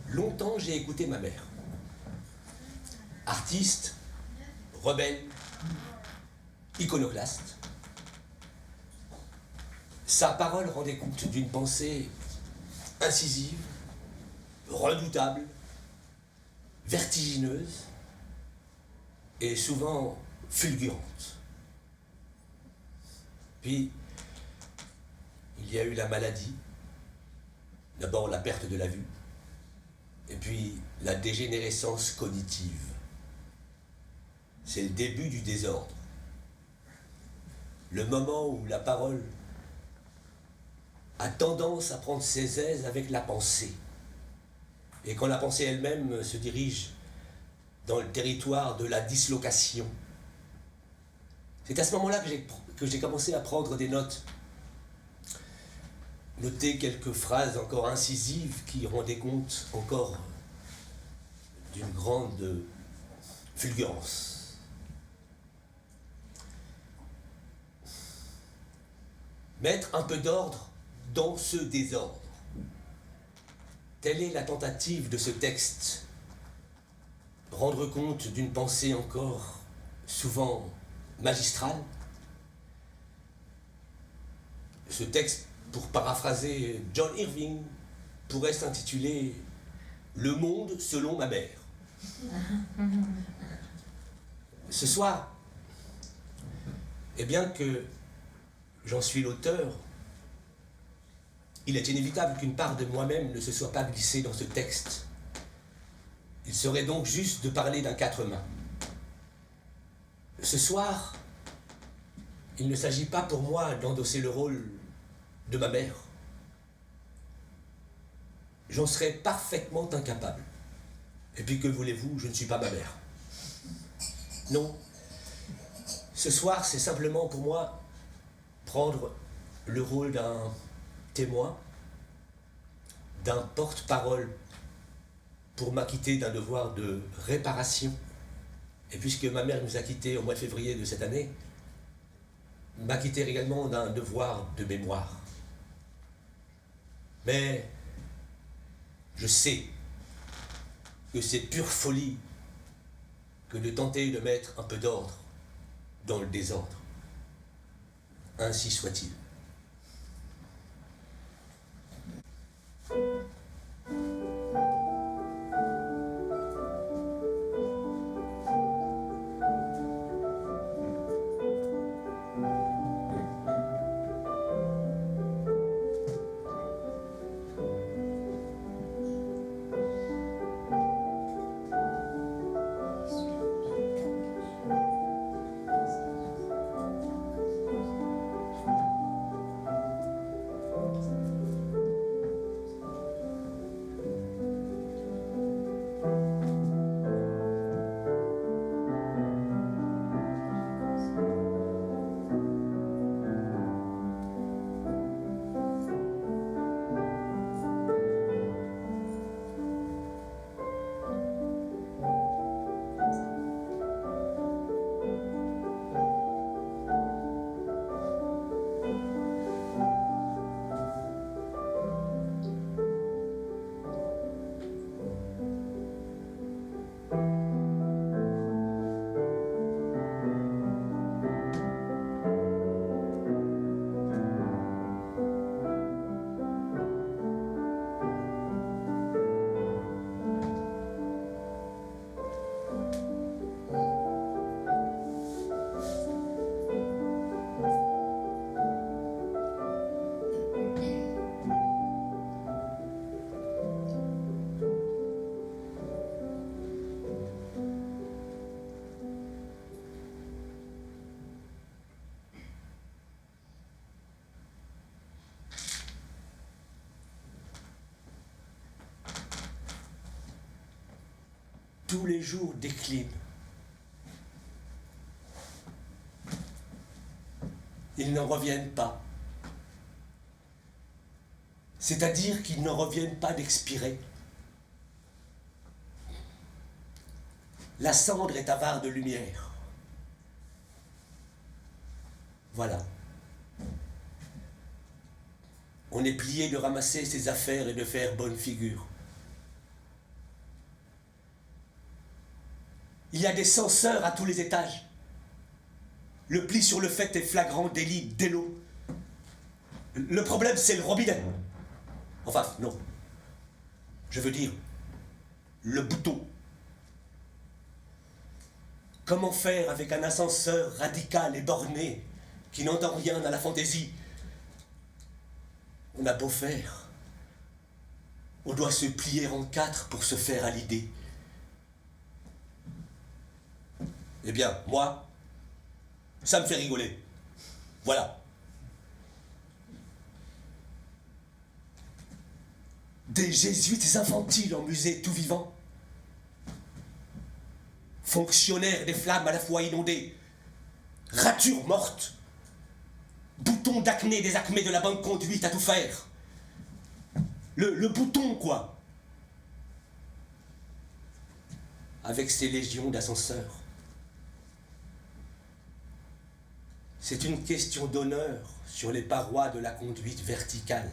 Longtemps, j'ai écouté ma mère. Artiste, rebelle, iconoclaste. Sa parole rendait compte d'une pensée incisive, redoutable, vertigineuse et souvent fulgurante. Puis, il y a eu la maladie, d'abord la perte de la vue, et puis la dégénérescence cognitive. C'est le début du désordre. Le moment où la parole a tendance à prendre ses aises avec la pensée. Et quand la pensée elle-même se dirige dans le territoire de la dislocation. C'est à ce moment-là que j'ai commencé à prendre des notes. Noter quelques phrases encore incisives qui rendaient compte encore d'une grande fulgurance. Mettre un peu d'ordre dans ce désordre. Telle est la tentative de ce texte. Rendre compte d'une pensée encore souvent magistrale. Ce texte, pour paraphraser John Irving, pourrait s'intituler « Le monde selon ma mère ». Ce soir, et bien que j'en suis l'auteur, il est inévitable qu'une part de moi-même ne se soit pas glissée dans ce texte. Il serait donc juste de parler d'un quatre mains. Ce soir, il ne s'agit pas pour moi d'endosser le rôle de ma mère. J'en serais parfaitement incapable. Et puis que voulez-vous, je ne suis pas ma mère. Non. Ce soir, c'est simplement pour moi prendre le rôle d'un témoin, d'un porte-parole pour m'acquitter d'un devoir de réparation. Et puisque ma mère nous a quittés au mois de février de cette année, m'acquitter également d'un devoir de mémoire. Mais je sais que c'est pure folie que de tenter de mettre un peu d'ordre dans le désordre. Ainsi soit-il. Tous les jours déclinent. Ils n'en reviennent pas. C'est-à-dire qu'ils n'en reviennent pas d'expirer. La cendre est avare de lumière. Voilà. On est plié de ramasser ses affaires et de faire bonne figure. Il y a des censeurs à tous les étages. Le pli sur le fait est flagrant délit d'élo. Le problème, c'est le robinet. Enfin, non. Je veux dire, le bouton. Comment faire avec un ascenseur radical et borné qui n'entend rien à la fantaisie? On a beau faire. On doit se plier en quatre pour se faire à l'idée. Eh bien, moi, ça me fait rigoler. Voilà. Des jésuites infantiles en musée tout vivant. Fonctionnaires des flammes à la fois inondées. Ratures mortes. Boutons d'acné des acmés de la bonne conduite à tout faire. Le bouton, quoi. Avec ses légions d'ascenseurs. C'est une question d'honneur sur les parois de la conduite verticale.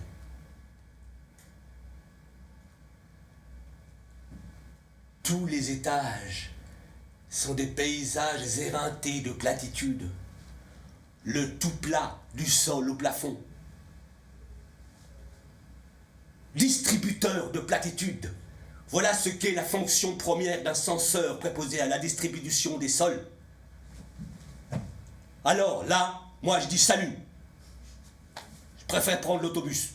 Tous les étages sont des paysages éreintés de platitude. Le tout plat du sol au plafond. Distributeur de platitude. Voilà ce qu'est la fonction première d'un censeur préposé à la distribution des sols. Alors là, moi je dis salut. Je préfère prendre l'autobus.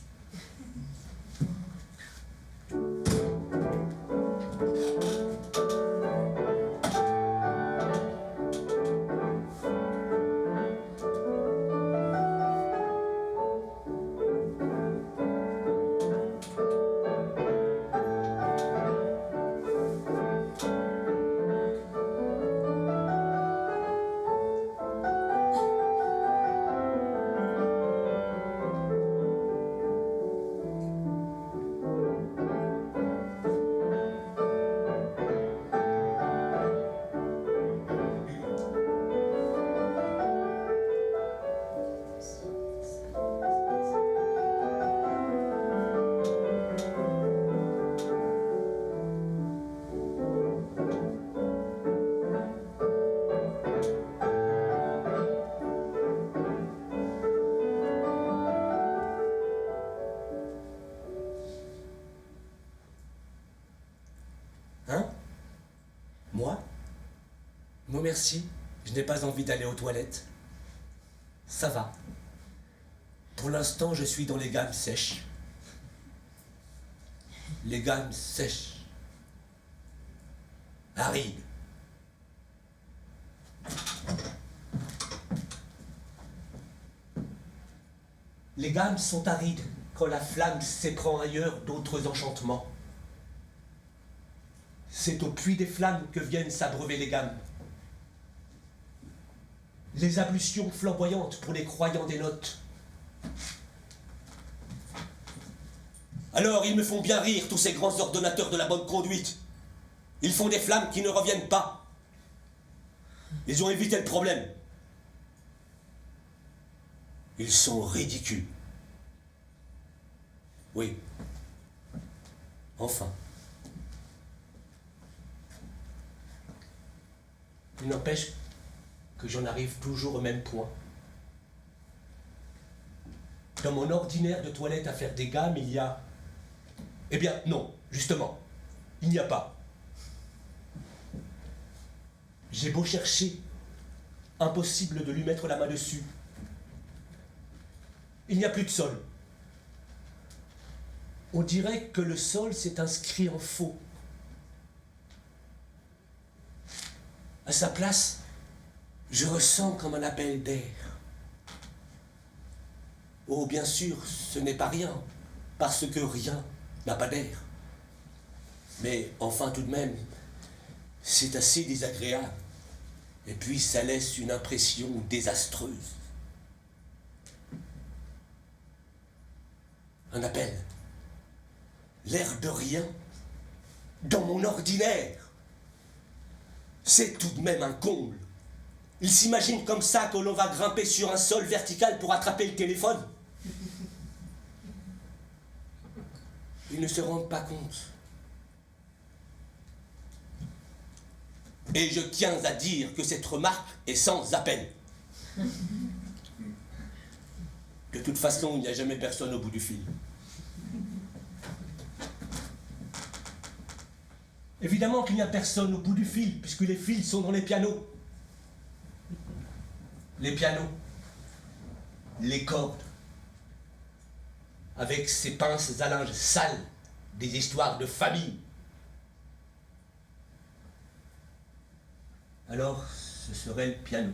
Hein? Moi? Non merci, je n'ai pas envie d'aller aux toilettes. Ça va. Pour l'instant, je suis dans les gammes sèches. Les gammes sèches. Arides. Les gammes sont arides quand la flamme s'éprend ailleurs d'autres enchantements. C'est au puits des flammes que viennent s'abreuver les gammes. Les ablutions flamboyantes pour les croyants des notes. Alors ils me font bien rire, tous ces grands ordonnateurs de la bonne conduite. Ils font des flammes qui ne reviennent pas. Ils ont évité le problème. Ils sont ridicules. Oui. Enfin. Il n'empêche que j'en arrive toujours au même point. Dans mon ordinaire de toilette à faire des gammes, il y a... Eh bien, non, justement, il n'y a pas. J'ai beau chercher, impossible de lui mettre la main dessus. Il n'y a plus de sol. On dirait que le sol s'est inscrit en faux. À sa place, je ressens comme un appel d'air. Oh, bien sûr, ce n'est pas rien, parce que rien n'a pas d'air. Mais enfin, tout de même, c'est assez désagréable. Et puis, ça laisse une impression désastreuse. Un appel. L'air de rien, dans mon ordinaire. C'est tout de même un comble. Ils s'imaginent comme ça que l'on va grimper sur un sol vertical pour attraper le téléphone. Ils ne se rendent pas compte. Et je tiens à dire que cette remarque est sans appel. De toute façon, il n'y a jamais personne au bout du fil. Évidemment qu'il n'y a personne au bout du fil, puisque les fils sont dans les pianos. Les pianos, les cordes, avec ces pinces à linge sales, des histoires de famille. Alors, ce serait le piano.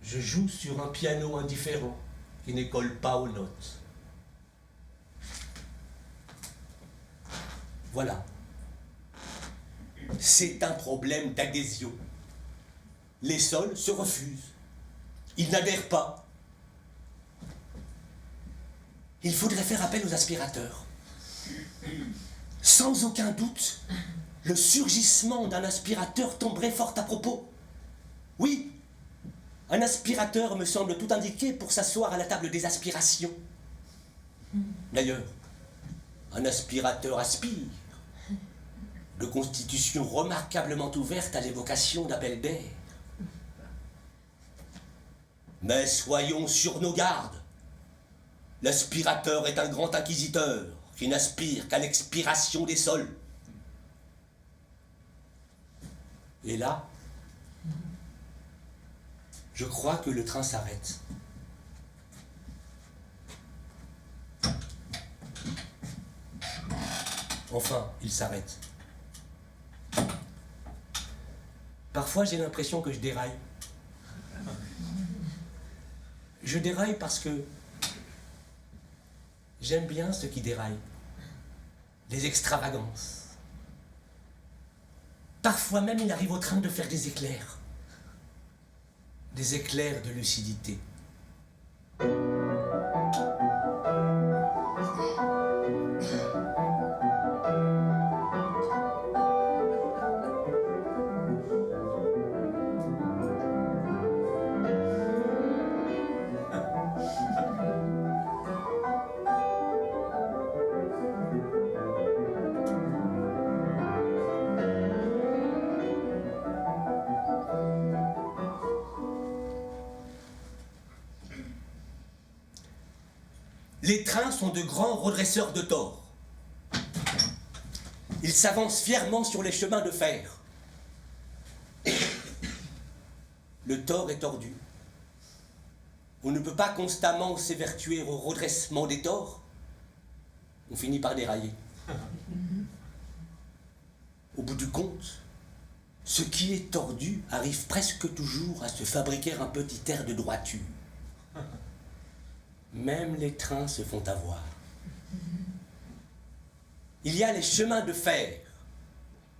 Je joue sur un piano indifférent qui ne colle pas aux notes. Voilà. C'est un problème d'adhésion. Les sols se refusent. Ils n'adhèrent pas. Il faudrait faire appel aux aspirateurs. Sans aucun doute, le surgissement d'un aspirateur tomberait fort à propos. Oui, un aspirateur me semble tout indiqué pour s'asseoir à la table des aspirations. D'ailleurs, un aspirateur aspire, de constitution remarquablement ouverte à l'évocation d'appels d'air. Mais soyons sur nos gardes. L'aspirateur est un grand inquisiteur qui n'aspire qu'à l'expiration des sols. Et là, je crois que le train s'arrête. Enfin, il s'arrête. Parfois, j'ai l'impression que je déraille. Je déraille parce que j'aime bien ce qui déraille. Les extravagances. Parfois même, il arrive au train de faire des éclairs. Des éclairs de lucidité. Les trains sont de grands redresseurs de tort. Ils s'avancent fièrement sur les chemins de fer. Le tort est tordu. On ne peut pas constamment s'évertuer au redressement des torts. On finit par dérailler. Au bout du compte, ce qui est tordu arrive presque toujours à se fabriquer un petit air de droiture. Même les trains se font avoir. Il y a les chemins de fer,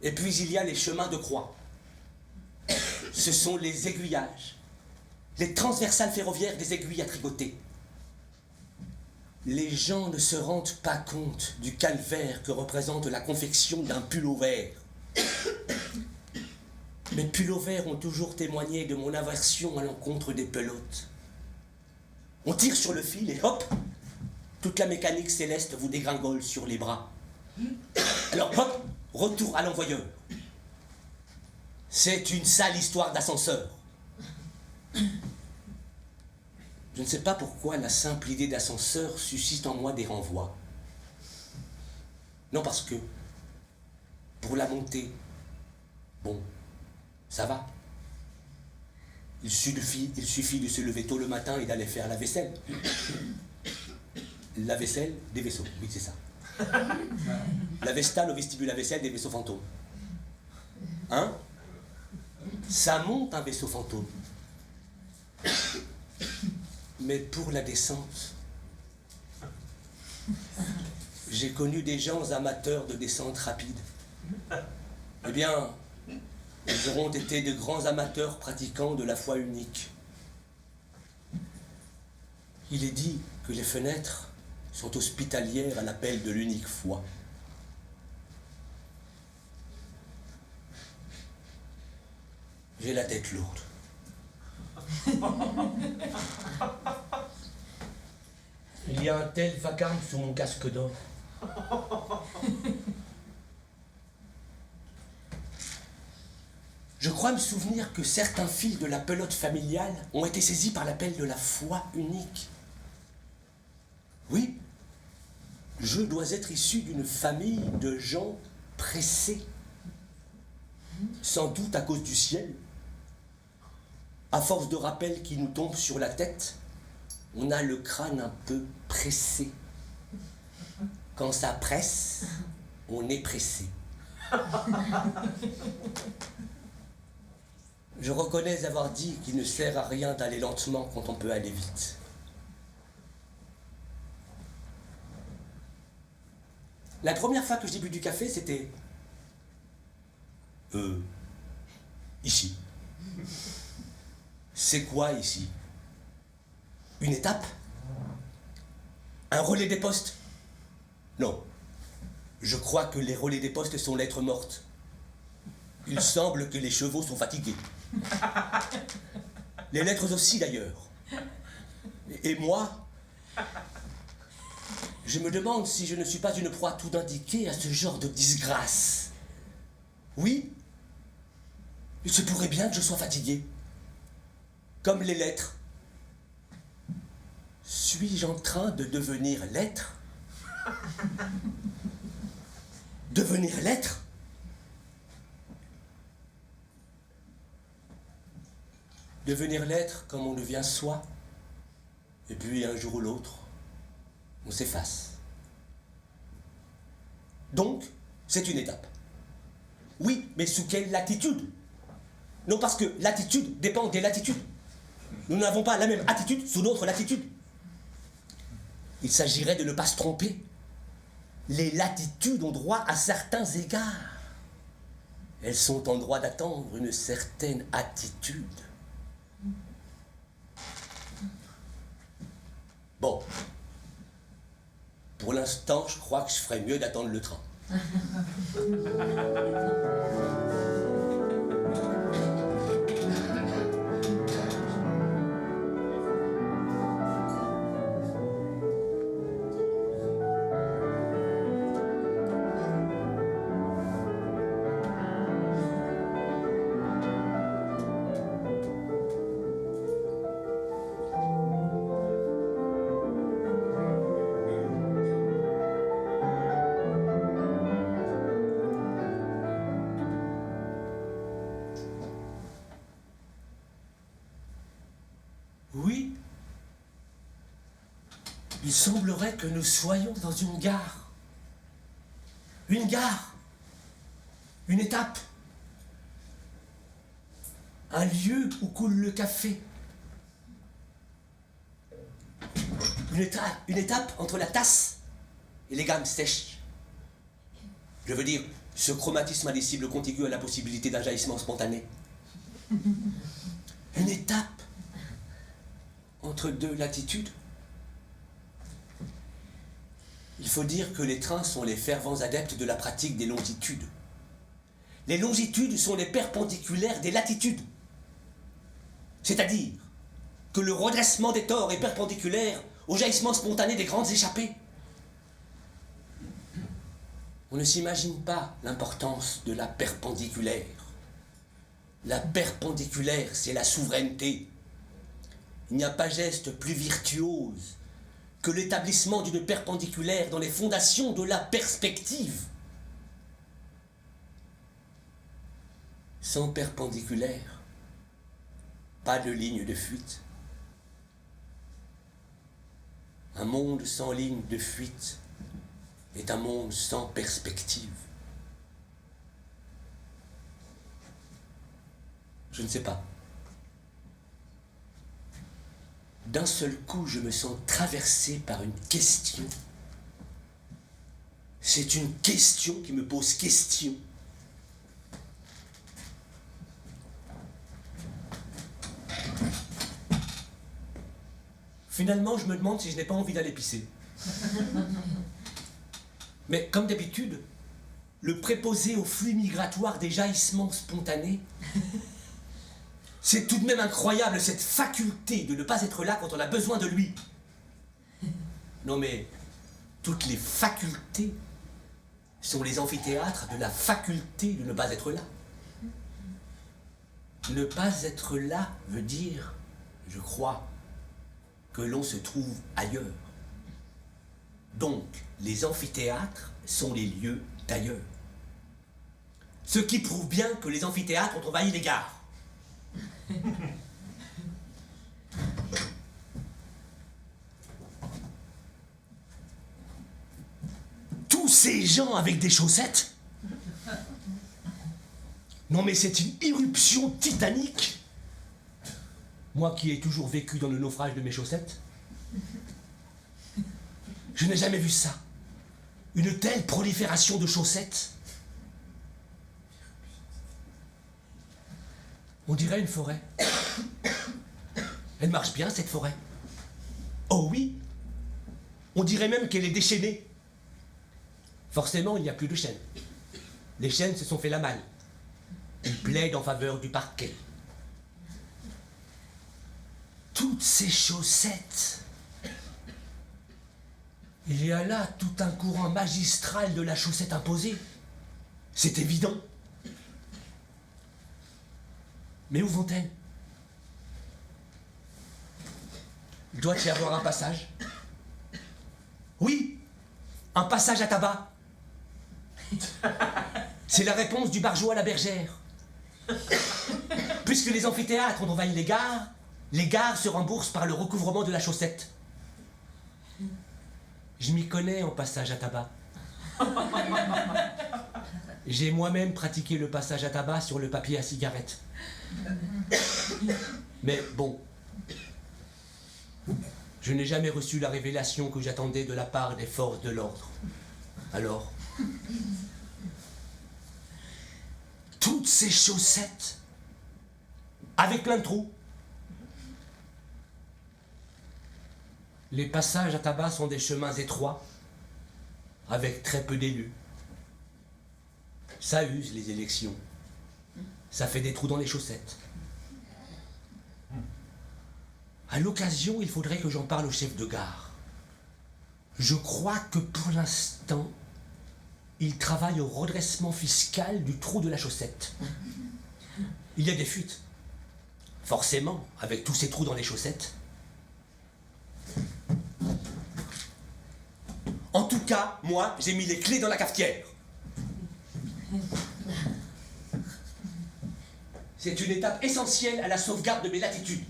et puis il y a les chemins de croix. Ce sont les aiguillages, les transversales ferroviaires des aiguilles à tricoter. Les gens ne se rendent pas compte du calvaire que représente la confection d'un pullover. Mes pullovers ont toujours témoigné de mon aversion à l'encontre des pelotes. On tire sur le fil et hop, toute la mécanique céleste vous dégringole sur les bras. Alors hop, retour à l'envoyeur. C'est une sale histoire d'ascenseur. Je ne sais pas pourquoi la simple idée d'ascenseur suscite en moi des renvois. Non, parce que, pour la montée, bon, ça va. Il suffit de se lever tôt le matin et d'aller faire la vaisselle. La vaisselle des vaisseaux, oui c'est ça. La vestale au vestibule à vaisselle des vaisseaux fantômes. Hein? Ça monte un vaisseau fantôme. Mais pour la descente, j'ai connu des gens amateurs de descente rapide. Eh bien, ils auront été de grands amateurs pratiquants de la foi unique. Il est dit que les fenêtres sont hospitalières à l'appel de l'unique foi. J'ai la tête lourde. Il y a un tel vacarme sous mon casque d'or. Je crois me souvenir que certains fils de la pelote familiale ont été saisis par l'appel de la foi unique. Oui, je dois être issu d'une famille de gens pressés. Sans doute à cause du ciel. À force de rappels qui nous tombent sur la tête, on a le crâne un peu pressé. Quand ça presse, on est pressé. Je reconnais avoir dit qu'il ne sert à rien d'aller lentement quand on peut aller vite. La première fois que j'ai bu du café, c'était... ici. C'est quoi ici? Une étape? Un relais des postes? Non. Je crois que les relais des postes sont lettres mortes. Il semble que les chevaux sont fatigués. Les lettres aussi d'ailleurs. Et moi, je me demande si je ne suis pas une proie tout indiquée à ce genre de disgrâce. Oui, il se pourrait bien que je sois fatigué. Comme les lettres. Suis-je en train de devenir lettre? Devenir lettre? Devenir l'être comme on devient soi, et puis un jour ou l'autre, on s'efface. Donc, c'est une étape. Oui, mais sous quelle latitude? Non, parce que l'attitude dépend des latitudes. Nous n'avons pas la même attitude sous notre latitude. Il s'agirait de ne pas se tromper. Les latitudes ont droit à certains égards. Elles sont en droit d'attendre une certaine attitude. Bon, pour l'instant, je crois que je ferais mieux d'attendre le train. Oui, il semblerait que nous soyons dans une gare. Une gare. Une étape. Un lieu où coule le café. Une étape entre la tasse et les gammes sèches. Je veux dire, ce chromatisme indicible contigu à la possibilité d'un jaillissement spontané. Une étape entre deux latitudes. Il faut dire que les trains sont les fervents adeptes de la pratique des longitudes. Les longitudes sont les perpendiculaires des latitudes. C'est-à-dire que le redressement des torts est perpendiculaire au jaillissement spontané des grandes échappées. On ne s'imagine pas l'importance de la perpendiculaire. La perpendiculaire, c'est la souveraineté. Il n'y a pas geste plus virtuose que l'établissement d'une perpendiculaire dans les fondations de la perspective. Sans perpendiculaire, pas de ligne de fuite. Un monde sans ligne de fuite est un monde sans perspective. Je ne sais pas. D'un seul coup, je me sens traversé par une question. C'est une question qui me pose question. Finalement, je me demande si je n'ai pas envie d'aller pisser. Mais comme d'habitude, le préposé au flux migratoire des jaillissements spontanés, c'est tout de même incroyable cette faculté de ne pas être là quand on a besoin de lui. Non mais, toutes les facultés sont les amphithéâtres de la faculté de ne pas être là. Ne pas être là veut dire, je crois, que l'on se trouve ailleurs. Donc, les amphithéâtres sont les lieux d'ailleurs. Ce qui prouve bien que les amphithéâtres ont envahi les gares. Tous ces gens avec des chaussettes? Non mais c'est une irruption titanique. Moi qui ai toujours vécu dans le naufrage de mes chaussettes, je n'ai jamais vu ça. Une telle prolifération de chaussettes. On dirait une forêt. Elle marche bien, cette forêt. Oh oui. On dirait même qu'elle est déchaînée. Forcément, il n'y a plus de chênes. Les chênes se sont fait la malle. Ils plaident en faveur du parquet. Toutes ces chaussettes. Il y a là tout un courant magistral de la chaussette imposée. C'est évident. Mais où vont-elles? Il doit y avoir un passage. Oui, un passage à tabac. C'est la réponse du bargeot à la bergère. Puisque les amphithéâtres ont envahi les gares se remboursent par le recouvrement de la chaussette. Je m'y connais en passage à tabac. J'ai moi-même pratiqué le passage à tabac sur le papier à cigarette. Mais bon, je n'ai jamais reçu la révélation que j'attendais de la part des forces de l'ordre. Alors, toutes ces chaussettes, avec plein de trous. Les passages à tabac sont des chemins étroits, avec très peu d'élus. Ça use les élections. Ça fait des trous dans les chaussettes. À l'occasion, il faudrait que j'en parle au chef de gare. Je crois que pour l'instant, il travaille au redressement fiscal du trou de la chaussette. Il y a des fuites. Forcément, avec tous ces trous dans les chaussettes. En tout cas, moi, j'ai mis les clés dans la cafetière. C'est une étape essentielle à la sauvegarde de mes latitudes.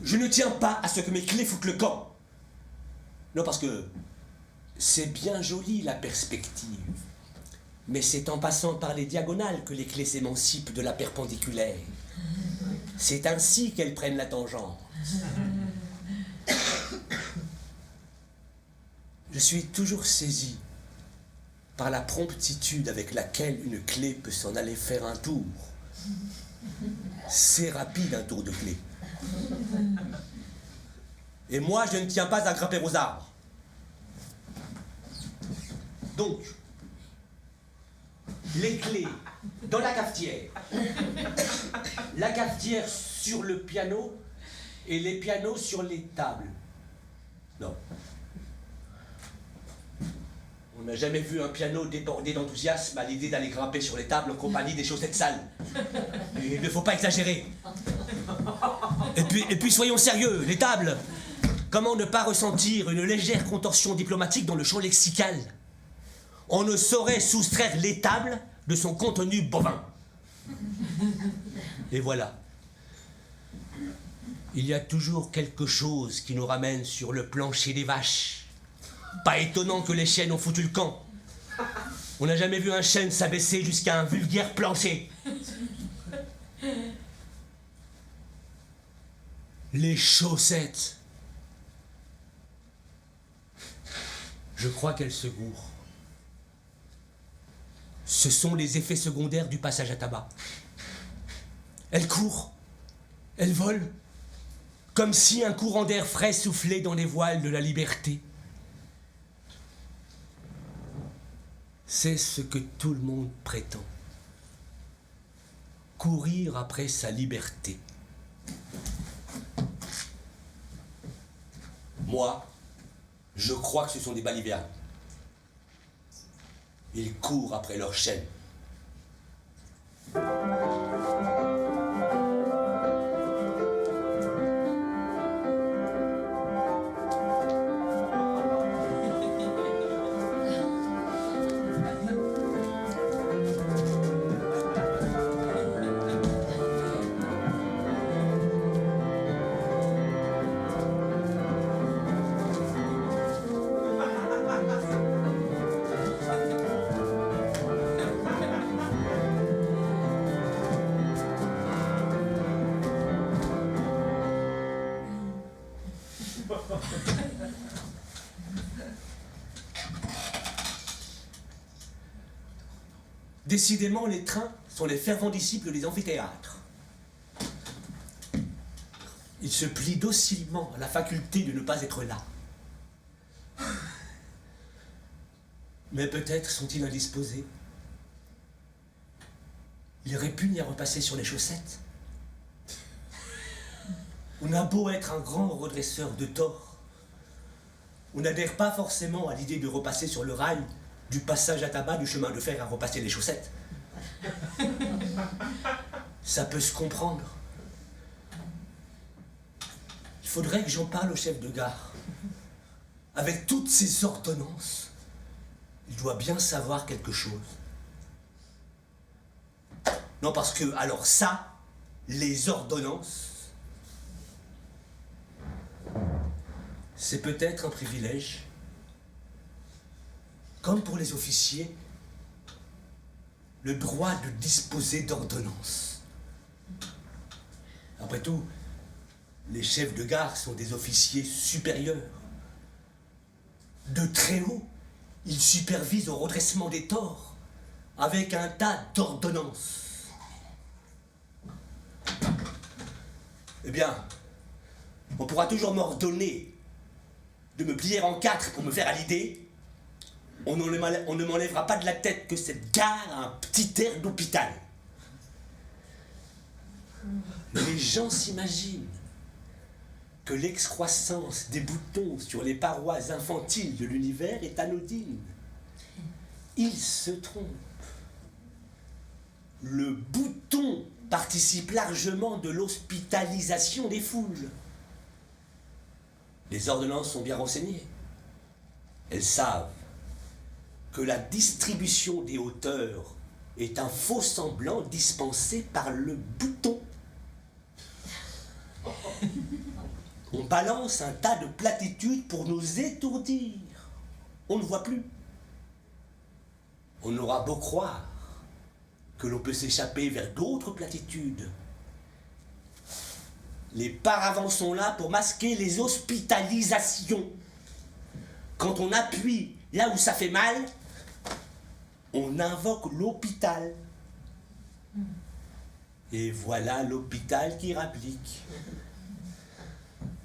Je ne tiens pas à ce que mes clés foutent le camp. Non, parce que c'est bien joli la perspective. Mais c'est en passant par les diagonales que les clés s'émancipent de la perpendiculaire. C'est ainsi qu'elles prennent la tangente. Je suis toujours saisi par la promptitude avec laquelle une clé peut s'en aller faire un tour. C'est rapide un tour de clé. Et moi, je ne tiens pas à grimper aux arbres. Donc, les clés dans la cafetière. La cafetière sur le piano et les pianos sur les tables. Non. On n'a jamais vu un piano débordé d'enthousiasme à l'idée d'aller grimper sur les tables en compagnie des chaussettes sales. Il ne faut pas exagérer. Et puis soyons sérieux, les tables. Comment ne pas ressentir une légère contorsion diplomatique dans le champ lexical? On ne saurait soustraire l'étable de son contenu bovin. Et voilà. Il y a toujours quelque chose qui nous ramène sur le plancher des vaches. Pas étonnant que les chênes ont foutu le camp. On n'a jamais vu un chêne s'abaisser jusqu'à un vulgaire plancher. Les chaussettes. Je crois qu'elles se gourent. Ce sont les effets secondaires du passage à tabac. Elles courent, elles volent, comme si un courant d'air frais soufflait dans les voiles de la liberté. C'est ce que tout le monde prétend. Courir après sa liberté. Moi, je crois que ce sont des balivernes. Ils courent après leur chaîne. Décidément, les trains sont les fervents disciples des amphithéâtres. Ils se plient docilement à la faculté de ne pas être là. Mais peut-être sont-ils indisposés. Ils répugnent à repasser sur les chaussettes. On a beau être un grand redresseur de tort, on n'adhère pas forcément à l'idée de repasser sur le rail du passage à tabac du chemin de fer à repasser les chaussettes. Ça peut se comprendre. Il faudrait que j'en parle au chef de gare. Avec toutes ces ordonnances, il doit bien savoir quelque chose. Non, parce que, alors ça, les ordonnances, c'est peut-être un privilège. Comme pour les officiers, le droit de disposer d'ordonnances. Après tout, les chefs de gare sont des officiers supérieurs. De très haut, ils supervisent au redressement des torts, avec un tas d'ordonnances. Eh bien, on pourra toujours m'ordonner de me plier en quatre pour me faire à l'idée. On ne m'enlèvera pas de la tête que cette gare a un petit air d'hôpital. Les gens s'imaginent que l'excroissance des boutons sur les parois infantiles de l'univers est anodine. Ils se trompent. Le bouton participe largement de l'hospitalisation des foules. Les ordonnances sont bien renseignées. Elles savent que la distribution des hauteurs est un faux semblant dispensé par le bouton. On balance un tas de platitudes pour nous étourdir. On ne voit plus. On aura beau croire que l'on peut s'échapper vers d'autres platitudes. Les paravents sont là pour masquer les hospitalisations. Quand on appuie là où ça fait mal, on invoque l'hôpital. Et voilà l'hôpital qui rapplique.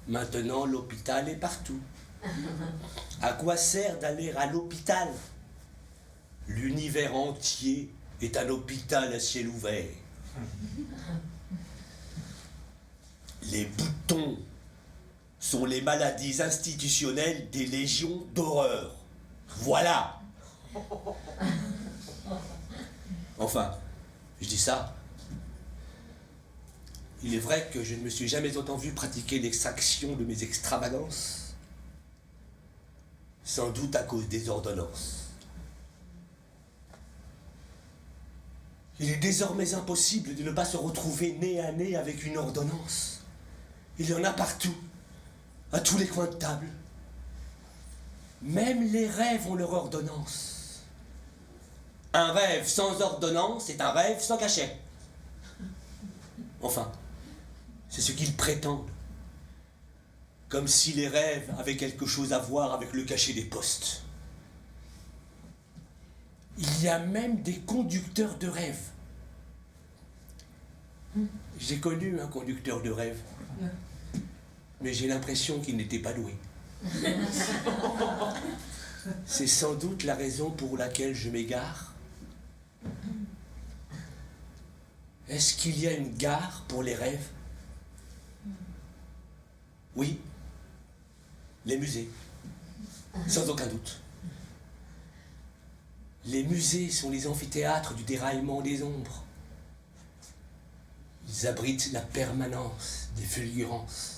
Maintenant, l'hôpital est partout. À quoi sert d'aller à l'hôpital? L'univers entier est un hôpital à ciel ouvert. Les boutons sont les maladies institutionnelles des légions d'horreur. Voilà. Enfin, je dis ça. Il est vrai que je ne me suis jamais autant vu pratiquer l'extraction de mes extravagances. Sans doute à cause des ordonnances. Il est désormais impossible de ne pas se retrouver nez à nez avec une ordonnance. Il y en a partout, à tous les coins de table. Même les rêves ont leur ordonnance. Un rêve sans ordonnance est un rêve sans cachet. Enfin, c'est ce qu'ils prétendent. Comme si les rêves avaient quelque chose à voir avec le cachet des postes. Il y a même des conducteurs de rêve. J'ai connu un conducteur de rêve, mais j'ai l'impression qu'il n'était pas doué. C'est sans doute la raison pour laquelle je m'égare. Est-ce qu'il y a une gare pour les rêves? Oui, les musées, sans aucun doute. Les musées sont les amphithéâtres du déraillement des ombres. Ils abritent la permanence des fulgurances.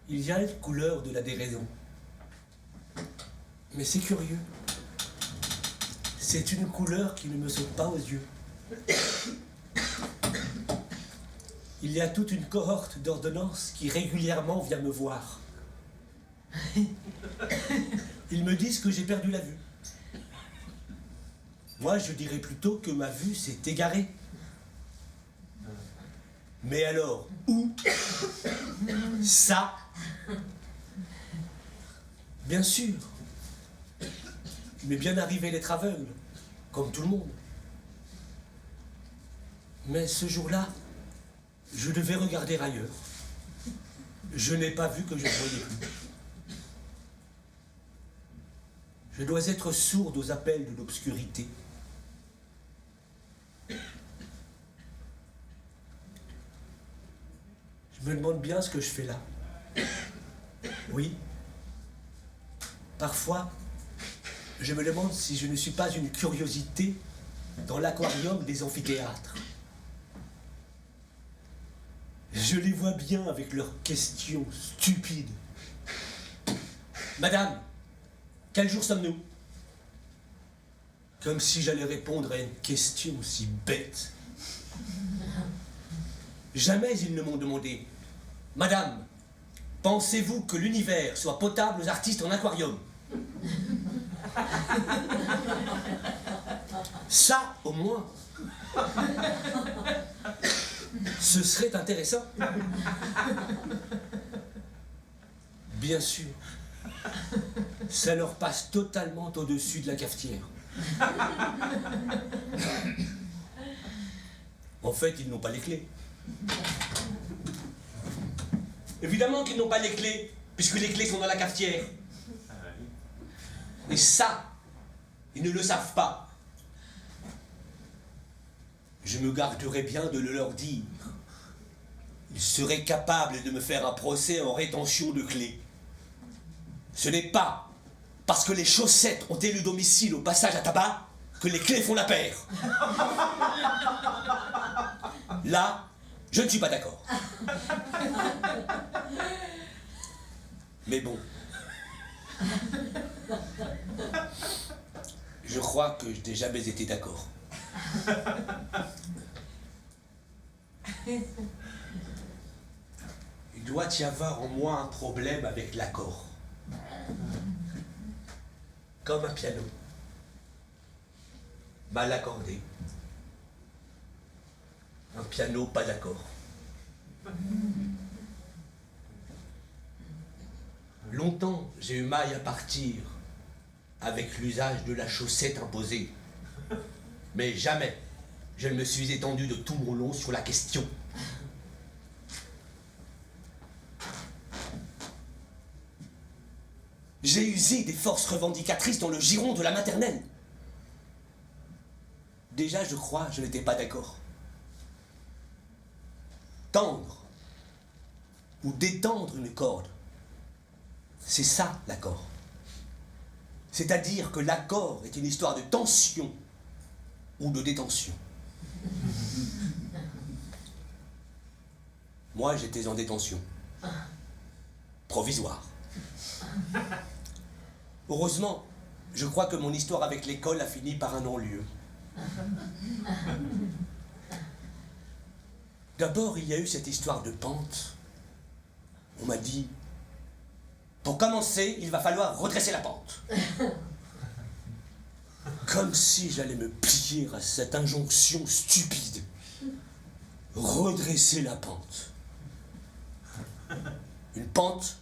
Il y a une couleur de la déraison. Mais c'est curieux. C'est une couleur qui ne me saute pas aux yeux. Il y a toute une cohorte d'ordonnances qui régulièrement vient me voir. Ils me disent que j'ai perdu la vue. Moi, je dirais plutôt que ma vue s'est égarée. Mais alors, où? Ça? Bien sûr. Il m'est bien arrivé d'être aveugle, comme tout le monde. Mais ce jour-là, je devais regarder ailleurs. Je n'ai pas vu que je ne voyais plus. Je dois être sourde aux appels de l'obscurité. Je me demande bien ce que je fais là. Oui. Parfois, je me demande si je ne suis pas une curiosité dans l'aquarium des amphithéâtres. Je les vois bien avec leurs questions stupides. Madame, quel jour sommes-nous? Comme si j'allais répondre à une question aussi bête. Jamais ils ne m'ont demandé: Madame, pensez-vous que l'univers soit potable aux artistes en aquarium? Ça, au moins, ce serait intéressant. Bien sûr, ça leur passe totalement au-dessus de la cafetière. En fait, ils n'ont pas les clés. Évidemment qu'ils n'ont pas les clés, puisque les clés sont dans la cafetière. Et ça, ils ne le savent pas. Je me garderais bien de le leur dire. Ils seraient capables de me faire un procès en rétention de clés. Ce n'est pas parce que les chaussettes ont élu domicile au passage à tabac que les clés font la paire. Là, je ne suis pas d'accord. Mais bon. Je crois que je n'ai jamais été d'accord. Il doit y avoir en moi un problème avec l'accord. Comme un piano. Mal accordé. Un piano pas d'accord. Longtemps, j'ai eu maille à partir avec l'usage de la chaussette imposée. Mais jamais je ne me suis étendu de tout mon long sur la question. J'ai usé des forces revendicatrices dans le giron de la maternelle. Déjà, je crois, je n'étais pas d'accord. Tendre ou détendre une corde, c'est ça l'accord. C'est-à-dire que l'accord est une histoire de tension ou de détention. Moi, j'étais en détention. Provisoire. Heureusement, je crois que mon histoire avec l'école a fini par un non-lieu. D'abord, il y a eu cette histoire de pente. On m'a dit, pour commencer, il va falloir redresser la pente. Comme si j'allais me plier à cette injonction stupide. Redresser la pente. Une pente,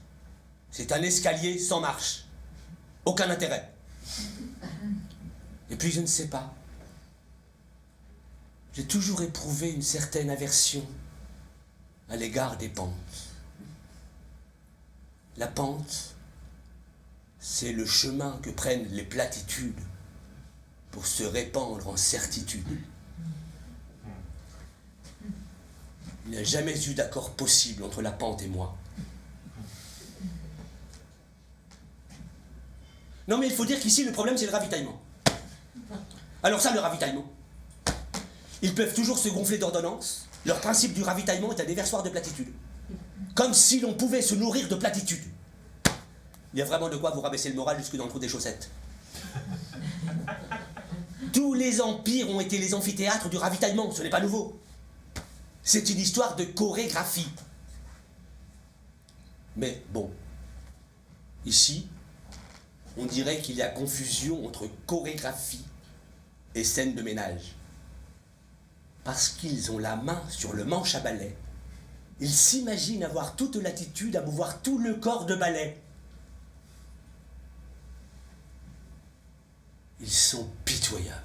c'est un escalier sans marche. Aucun intérêt. Et puis je ne sais pas. J'ai toujours éprouvé une certaine aversion à l'égard des pentes. La pente, c'est le chemin que prennent les platitudes pour se répandre en certitude. Il n'y a jamais eu d'accord possible entre la pente et moi. Non mais il faut dire qu'ici le problème c'est le ravitaillement. Alors ça, le ravitaillement. Ils peuvent toujours se gonfler d'ordonnances. Leur principe du ravitaillement est un déversoir de platitudes. Comme si l'on pouvait se nourrir de platitudes. Il y a vraiment de quoi vous rabaisser le moral jusque dans le trou des chaussettes. Tous les empires ont été les amphithéâtres du ravitaillement, ce n'est pas nouveau. C'est une histoire de chorégraphie. Mais bon, ici, on dirait qu'il y a confusion entre chorégraphie et scène de ménage. Parce qu'ils ont la main sur le manche à balai, ils s'imaginent avoir toute latitude à mouvoir tout le corps de balai. Ils sont pitoyables.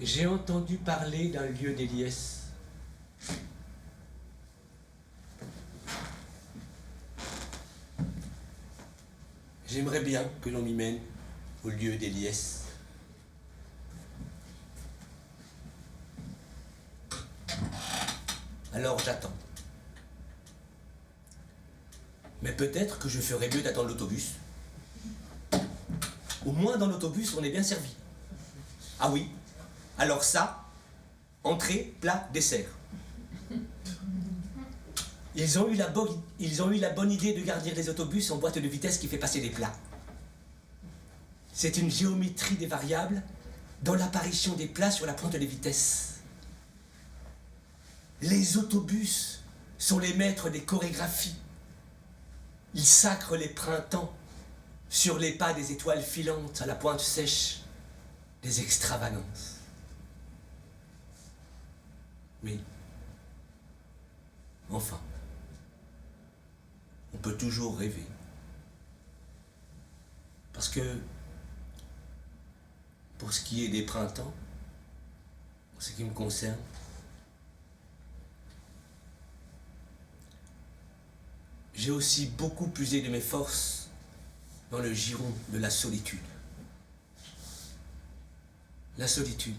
J'ai entendu parler d'un lieu des liesses. J'aimerais bien que l'on m'y mène au lieu des liesses. Alors j'attends. Mais peut-être que je ferais mieux d'attendre l'autobus. Au moins dans l'autobus, on est bien servi. Ah oui, alors ça, entrée, plat, dessert. Ils ont eu la bonne idée de garnir les autobus en boîte de vitesse qui fait passer des plats. C'est une géométrie des variables dans l'apparition des plats sur la pointe des vitesses. Les autobus sont les maîtres des chorégraphies. Ils sacrent les printemps sur les pas des étoiles filantes à la pointe sèche des extravagances. Oui. Enfin. On peut toujours rêver. Parce que, pour ce qui est des printemps, en ce qui me concerne, j'ai aussi beaucoup puisé de mes forces dans le giron de la solitude. La solitude,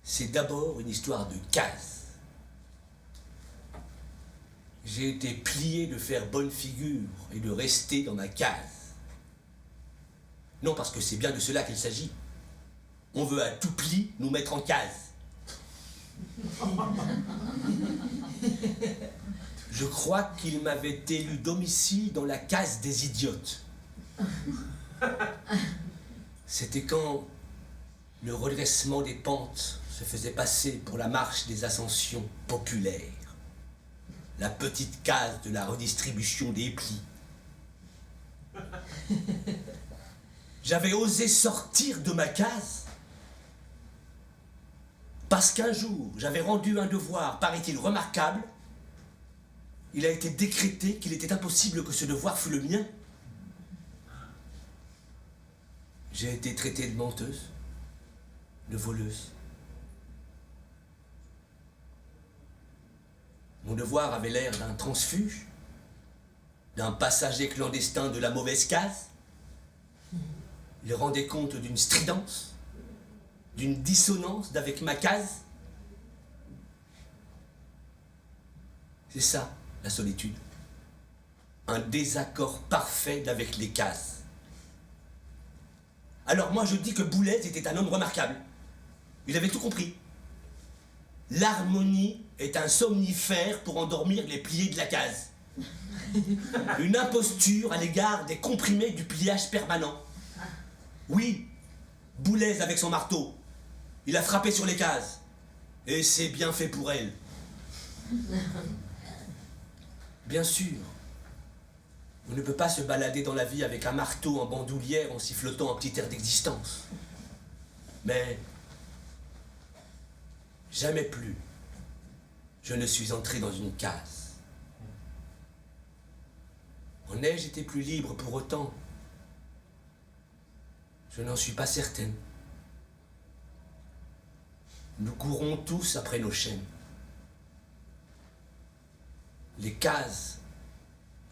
c'est d'abord une histoire de cases. J'ai été plié de faire bonne figure et de rester dans ma case. Non, parce que c'est bien de cela qu'il s'agit. On veut à tout prix nous mettre en case. Je crois qu'il m'avait élu domicile dans la case des idiotes. C'était quand le redressement des pentes se faisait passer pour la marche des ascensions populaires. La petite case de la redistribution des plis. J'avais osé sortir de ma case parce qu'un jour, j'avais rendu un devoir, paraît-il, remarquable. Il a été décrété qu'il était impossible que ce devoir fût le mien. J'ai été traité de menteuse, de voleuse. Mon devoir avait l'air d'un transfuge, d'un passager clandestin de la mauvaise case. Il rendait compte d'une stridence, d'une dissonance d'avec ma case. C'est ça, la solitude. Un désaccord parfait d'avec les cases. Alors moi je dis que Boulez était un homme remarquable. Il avait tout compris. L'harmonie est un somnifère pour endormir les pliés de la case. Une imposture à l'égard des comprimés du pliage permanent. Oui, Boulez avec son marteau, il a frappé sur les cases. Et c'est bien fait pour elle. Bien sûr, on ne peut pas se balader dans la vie avec un marteau en bandoulière en sifflotant un petit air d'existence. Mais jamais plus je ne suis entré dans une case. En ai-je été plus libre pour autant? Je n'en suis pas certaine. Nous courons tous après nos chaînes. Les cases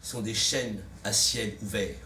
sont des chaînes à ciel ouvert.